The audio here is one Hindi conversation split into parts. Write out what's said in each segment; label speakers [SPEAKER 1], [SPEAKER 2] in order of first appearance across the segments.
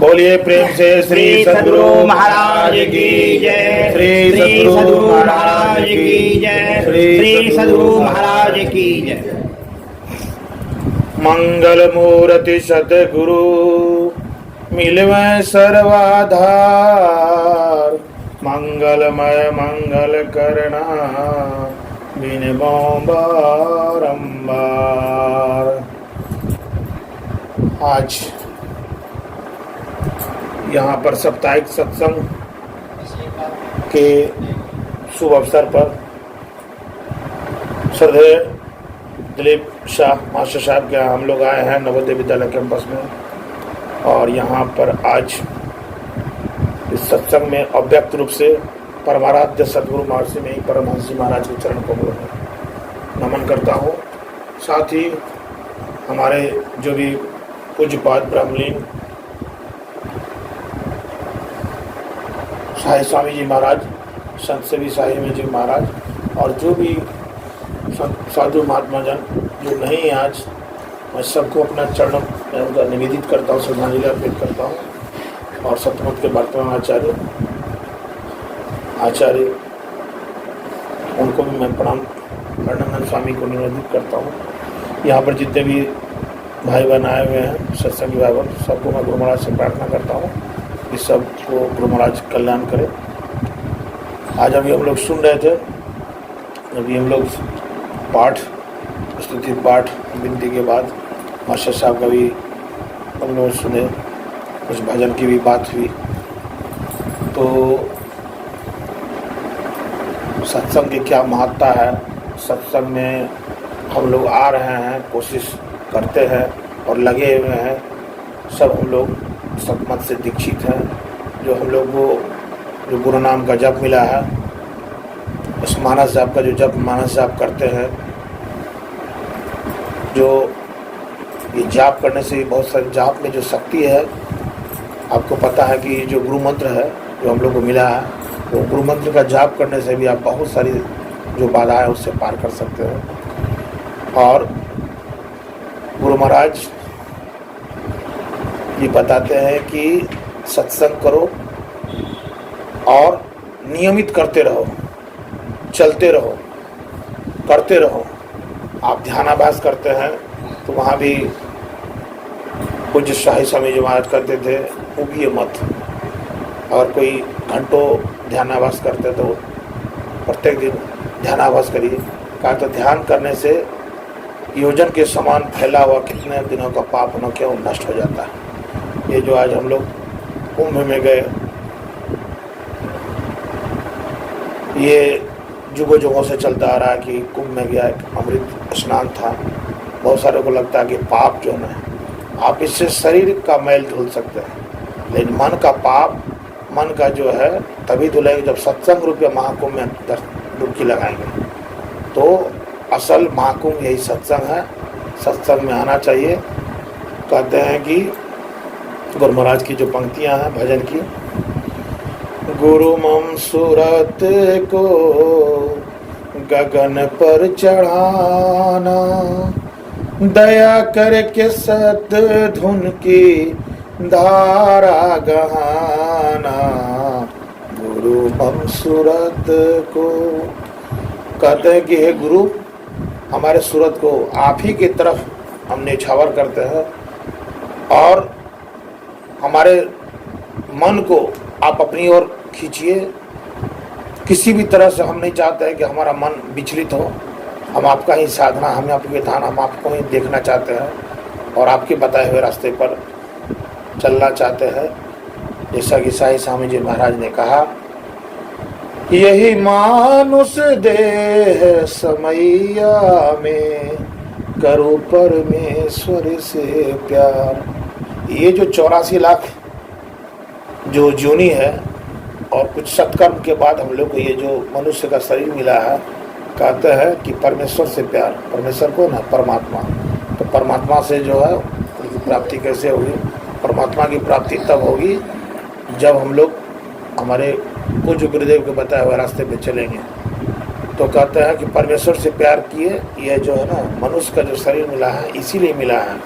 [SPEAKER 1] बोलिए प्रेम से श्री सद्गुरु
[SPEAKER 2] महाराज की जय।
[SPEAKER 1] श्री सद्गुरु
[SPEAKER 2] महाराज की जय। श्री सद्गुरु महाराज की जय।
[SPEAKER 1] मंगल मूर्ति सद्गुरु मिलवे सर्वाधार, मंगलमय मंगल करना बिन बारंबार। आज यहाँ पर साप्ताहिक सत्संग के शुभ अवसर पर श्रद्धेय दिलीप शाह मास्टर साहब के यहाँ हम लोग आए हैं नवोदय विद्यालय कैंपस में। और यहाँ पर आज इस सत्संग में अव्यक्त रूप से परमाराध्य सद्गुरु महर्षि में परमहंस जी महाराज के चरण को नमन करता हूँ। साथ ही हमारे जो भी पूज्यपाद ब्रह्मलीन साई स्वामी जी महाराज, संत सेवी साई में जी महाराज और जो भी साधु महात्मा जन जो नहीं है आज, मैं सबको अपना चरण में उनका निवेदित करता हूँ, श्रद्धांजलि अर्पित करता हूँ। और सतमत के वर्तमान आचार्य उनको भी मैं प्रणाम वर्णनंदन स्वामी को निवेदित करता हूँ। यहाँ पर जितने भी भाई बहन आए हुए हैं सत्संग विभाग, सबको मैं गुरु महाराज से प्रार्थना करता हूँ कि सबको गुरु महाराज कल्याण करे। आज अभी हम लोग सुन रहे थे, अभी हम लोग पाठ स्तुति पाठ विनती के बाद मास्टर साहब का भी हम लोग सुने, कुछ भजन की भी बात हुई। तो सत्संग की क्या महत्ता है, सत्संग में हम लोग आ रहे हैं, कोशिश करते हैं और लगे हुए हैं। सब हम लोग सतमत से दीक्षित हैं। जो हम लोग को जो गुरु नाम का जप मिला है, उस मानस जाप का जो जप मानस जाप करते हैं, जो ये जाप करने से बहुत सारे जाप में जो शक्ति है, आपको पता है कि जो गुरु मंत्र है जो हम लोग को मिला है, वो गुरु मंत्र का जाप करने से भी आप बहुत सारी जो बाधा है उससे पार कर सकते हो। और गुरु महाराज ये बताते हैं कि सत्संग करो और नियमित करते रहो, चलते रहो, करते रहो। आप ध्यानाभ्यास करते हैं तो वहाँ भी पूज्य शाही स्वामी जी महाराज करते थे, उगिए मत। और कोई घंटों ध्यानाभ्यास करते तो प्रत्येक दिन ध्यानाभ्यास करिए। कहा तो ध्यान करने से योजन के समान फैला हुआ कितने दिनों का पाप न क्यों नष्ट हो जाता है। ये जो आज हम लोग कुंभ में गए, ये जुगों जुगों से चलता आ रहा है कि कुंभ में गया एक अमृत स्नान था। बहुत सारे को लगता है कि पाप जो है आप इससे शरीर का मैल धुल सकते हैं, लेकिन मन का पाप, मन का जो है तभी धुलेंगे जब सत्संग रूपी महाकुंभ में डुबकी लगाएंगे। तो असल महाकुंभ यही सत्संग है, सत्संग में आना चाहिए। कहते हैं कि गुरु महाराज की जो पंक्तियां हैं भजन की, गुरु मम सूरत को गगन पर चढ़ाना, दया करके सत धुन की धारा गहाना, गुरु मम सूरत को। कहते हैं कि हे गुरु, हमारे सूरत को आप ही की तरफ हम निछावर करते हैं और हमारे मन को आप अपनी ओर खींचिए। किसी भी तरह से हम नहीं चाहते हैं कि हमारा मन विचलित हो। हम आपका ही साधना, हम आपके विधान, हम आपको ही देखना चाहते हैं और आपके बताए हुए रास्ते पर चलना चाहते हैं। जैसा कि साई स्वामी जी महाराज ने कहा, यही मानुष देह समैया में करो परमेश्वर से प्यार। ये जो 84 लाख जो जूनी है और कुछ सत्कर्म के बाद हम लोग को ये जो मनुष्य का शरीर मिला है, कहते हैं कि परमेश्वर से प्यार। परमेश्वर को ना, परमात्मा। तो परमात्मा से जो है उनकी प्राप्ति कैसे होगी? परमात्मा की प्राप्ति तब होगी जब हम लोग हमारे पूज्य गुरुदेव के बताए हुए रास्ते पे चलेंगे। तो कहते हैं कि परमेश्वर से प्यार किए, यह जो है ना मनुष्य का जो शरीर मिला है इसीलिए मिला है।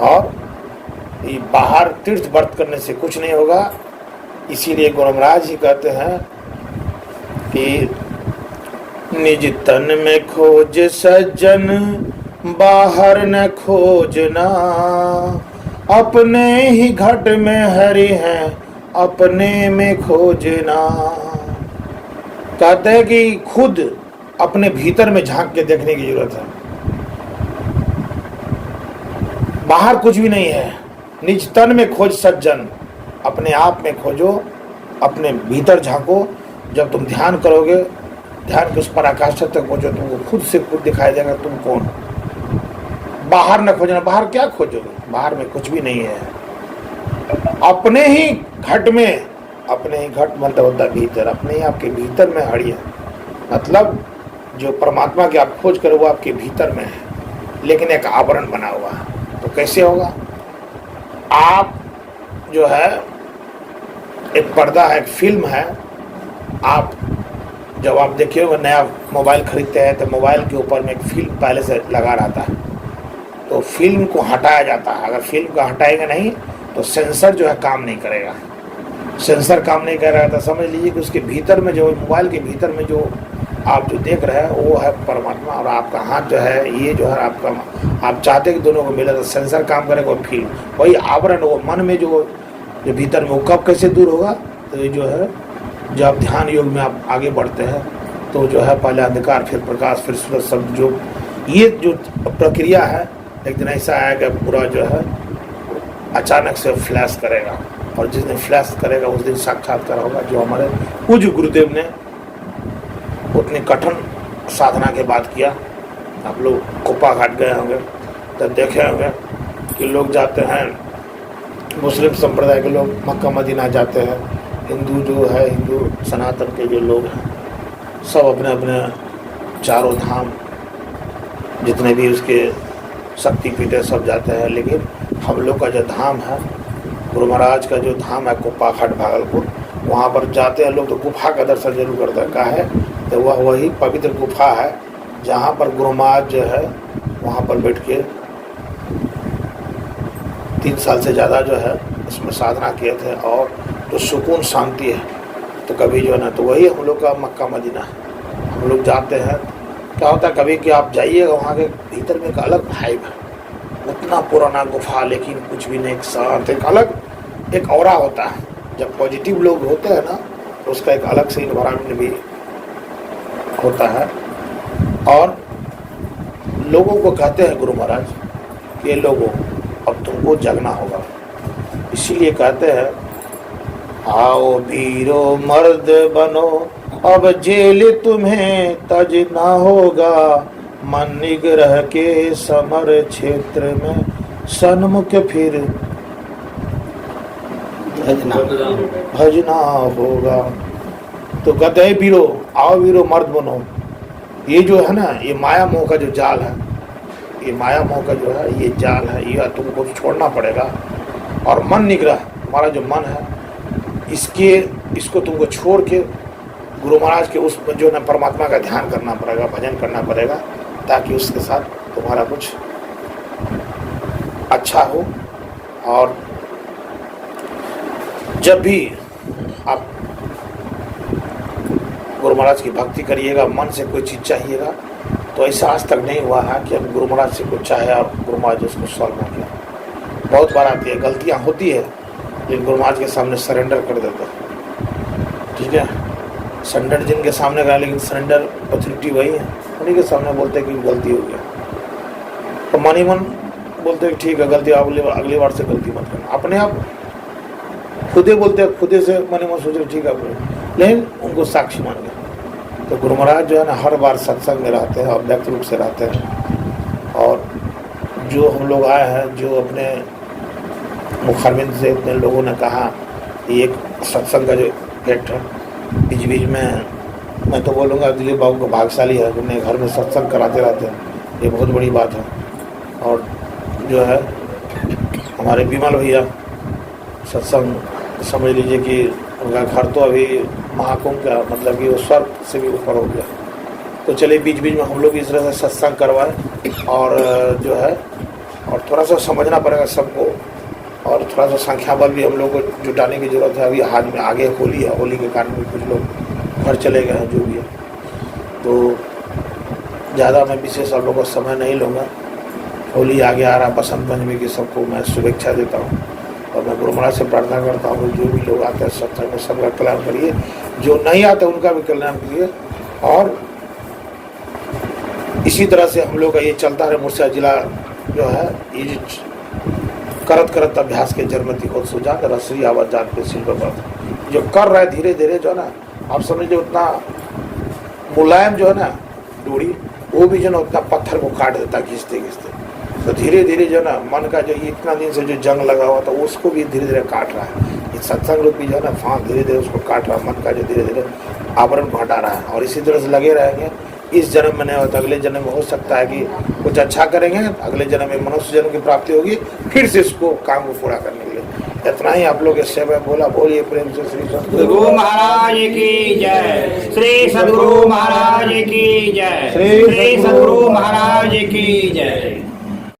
[SPEAKER 1] और ये बाहर तीर्थ व्रत करने से कुछ नहीं होगा। इसीलिए गुरु महाराज जी कहते हैं कि निज तन में खोज सज्जन, बाहर न खोजना, अपने ही घट में हरि हैं, अपने में खोजना। कहते हैं कि खुद अपने भीतर में झांक के देखने की जरूरत है। बाहर कुछ भी नहीं है। निज तन में खोज सज्जन, अपने आप में खोजो, अपने भीतर झांको। जब तुम ध्यान करोगे, ध्यान के उस पराकाष्ठा तक पहुंचो, तुमको खुद से खुद दिखाई देगा तुम कौन। बाहर न खोजना। बाहर क्या खोजोगे? बाहर में कुछ भी नहीं है। अपने ही घट में, अपने ही घट मतलब होता है भीतर, अपने ही आपके भीतर में हरि है। मतलब जो परमात्मा की आप खोज करो वो आपके भीतर में है, लेकिन एक आवरण बना हुआ है। तो कैसे होगा? आप जो है एक पर्दा है, एक फिल्म है। आप जब आप देखिए नया मोबाइल खरीदते हैं तो मोबाइल के ऊपर में एक फिल्म पहले से लगा रहता है, तो फिल्म को हटाया जाता है। अगर फिल्म को हटाएगा नहीं तो सेंसर जो है काम नहीं करेगा। सेंसर काम नहीं कर रहा है तो समझ लीजिए कि उसके भीतर में जो मोबाइल के भीतर में जो आप जो देख रहे हैं वो है परमात्मा, और आपका हाथ जो है ये जो है आपका, आप चाहते कि दोनों को मिले तो सेंसर काम करेगा और फिल्म वही आवरण, वो मन में जो भीतर में वो कब कैसे दूर होगा? तो ये जो है जब आप ध्यान योग में आप आगे बढ़ते हैं तो जो है पहले अंधकार फिर प्रकाश फिर सूरज, सब जो ये जो प्रक्रिया है एक दिन ऐसा आएगा पूरा जो है अचानक से फ्लैश करेगा, और जिस दिन फ्लैश करेगा उस दिन साक्षात्कार होगा। जो हमारे पूज्य गुरुदेव ने उतनी कठिन साधना के बाद किया। आप लोग कुप्पा घाट गए होंगे तब देखे होंगे कि लोग जाते हैं, मुस्लिम संप्रदाय के लोग मक्का मदीना जाते हैं, हिंदू जो है हिंदू सनातन के जो लोग हैं सब अपने अपने चारों धाम जितने भी उसके शक्तिपीठ है सब जाते हैं। लेकिन हम लोग का जो धाम है, गुरु महाराज का जो धाम है कुप्पा घाट भागलपुर, वहाँ पर जाते हैं लोग तो गुफा का दर्शन जरूर करते हैं। का है तो वह वही पवित्र गुफा है जहाँ पर गुरु महाराज जो है वहाँ पर बैठ के 3 साल से ज़्यादा जो है उसमें साधना किए थे, और जो सुकून शांति है तो कभी जो है ना, तो वही हम लोग का मक्का मदीना है। हम लोग जाते हैं, क्या होता है कभी कि आप जाइएगा वहाँ के भीतर में एक अलग वाइब है, उतना पुराना गुफा लेकिन कुछ भी नहीं, एक शांत, एक अलग एक ऑरा होता है। जब पॉजिटिव लोग होते हैं ना तो उसका एक अलग से इन्वायरमेंट भी होता है। और लोगों को कहते हैं गुरु महाराज कि ये लोगों अब तुमको जगना होगा, इसीलिए कहते हैं आओ वीरो मर्द बनो, अब जेल तुम्हें तजना होगा, मन निग्रह के समर क्षेत्र में सन्मुख फिर भजना होगा। तो कहते हैं वीरो, आओ वीरो मर्द बनो। ये जो है ना, ये माया मोह का जो जाल है, ये माया मोह का जो है ये जाल है, ये तुमको छोड़ना पड़ेगा। और मन निग्रह, हमारा जो मन है इसको तुमको छोड़ के गुरु महाराज के उस जो है परमात्मा का ध्यान करना पड़ेगा, भजन करना पड़ेगा, ताकि उसके साथ तुम्हारा कुछ अच्छा हो। और जब भी आप गुरु महाराज की भक्ति करिएगा, मन से कोई चीज़ चाहिएगा, तो ऐसा आज तक नहीं हुआ है कि अब गुरु महाराज से कुछ चाहे और गुरु महाराज उसको सॉल्व ना किया। बहुत बार आती है, गलतियाँ होती है, लेकिन गुरु महाराज के सामने सरेंडर कर देते हैं। ठीक है, सरेंडर जिनके सामने गया, लेकिन सरेंडर अथॉरिटी वही है, उन्हीं के सामने बोलते हैं कि गलती हो गया, तो मन ही मन बोलते हैं ठीक है गलती, अगली बार से गलती मत करना। अपने आप खुदे बोलते हैं, खुदे से मन ही मन सोच रहे ठीक है, लेकिन उनको साक्षी मान गए। तो गुरु महाराज जो है ना हर बार सत्संग में रहते हैं और व्यक्त रूप से रहते हैं। और जो हम लोग आए हैं, जो अपने मुखारबिंद से इतने लोगों ने कहा कि एक सत्संग का जो इफेक्ट है, बीच बीच में मैं तो बोलूँगा दिलीप बाबू को भाग्यशाली है, अपने घर में सत्संग कराते रहते हैं, ये बहुत बड़ी बात है। और जो है हमारे विमल भैया सत्संग समझ लीजिए कि उनका घर तो अभी महाकुंभ का मतलब कि वो स्वर्ग से भी ऊपर हो गया। तो चलिए बीच बीच में हम लोग इस तरह से सत्संग करवाएं, और जो है और थोड़ा सा समझना पड़ेगा सबको और थोड़ा सा संख्या बल भी हम लोग को जुटाने की जरूरत है। अभी हाथ में आगे होली है, होली के कारण भी कुछ लोग घर चले गए हैं, जो भी है। तो ज़्यादा मैं विशेष आप लोगों का समय नहीं लूँगा। होली आगे आ रहा, बसंत पंचमी की सबको मैं शुभेच्छा देता हूँ और मैं गुरु महाराज से प्रार्थना करता हूँ जो भी लोग आते हैं सत्संग में सबका कल्याण करिए, जो नहीं आते उनका भी कल्याण करिए। और इसी तरह से हम लोग का ये चलता रहे। मुर्शिदा जिला जो है ये करत करत अभ्यास के जन्मति को सुजान रसरी आवाज जान पे सिल्वर पर जो कर रहा है धीरे धीरे जो है ना, आप समझिए उतना मुलायम जो है ना डोरी, वो भी जो ना उतना पत्थर को काट देता घिसते घिसते। तो धीरे धीरे जो है ना मन का जो इतना दिन से जो जंग लगा हुआ था उसको भी धीरे धीरे काट रहा है। ये सत्संग रूपी जो है ना फांस धीरे धीरे उसको काट रहा है, मन का जो धीरे धीरे आवरण को हटा रहा है। और इसी तरह से लगे रहेंगे। इस जन्म में नहीं होता, अगले जन्म में हो सकता है कि कुछ अच्छा करेंगे, अगले जन्म में मनुष्य जन्म की प्राप्ति होगी, फिर से इसको काम को पूरा करने के लिए। इतना ही आप लोग इससे मैं बोला। बोलिए प्रेम से श्री
[SPEAKER 2] सद्गुरु महाराज की जय, श्री सद्गुरु महाराज की जय, श्री सद्गुरु महाराज की जय।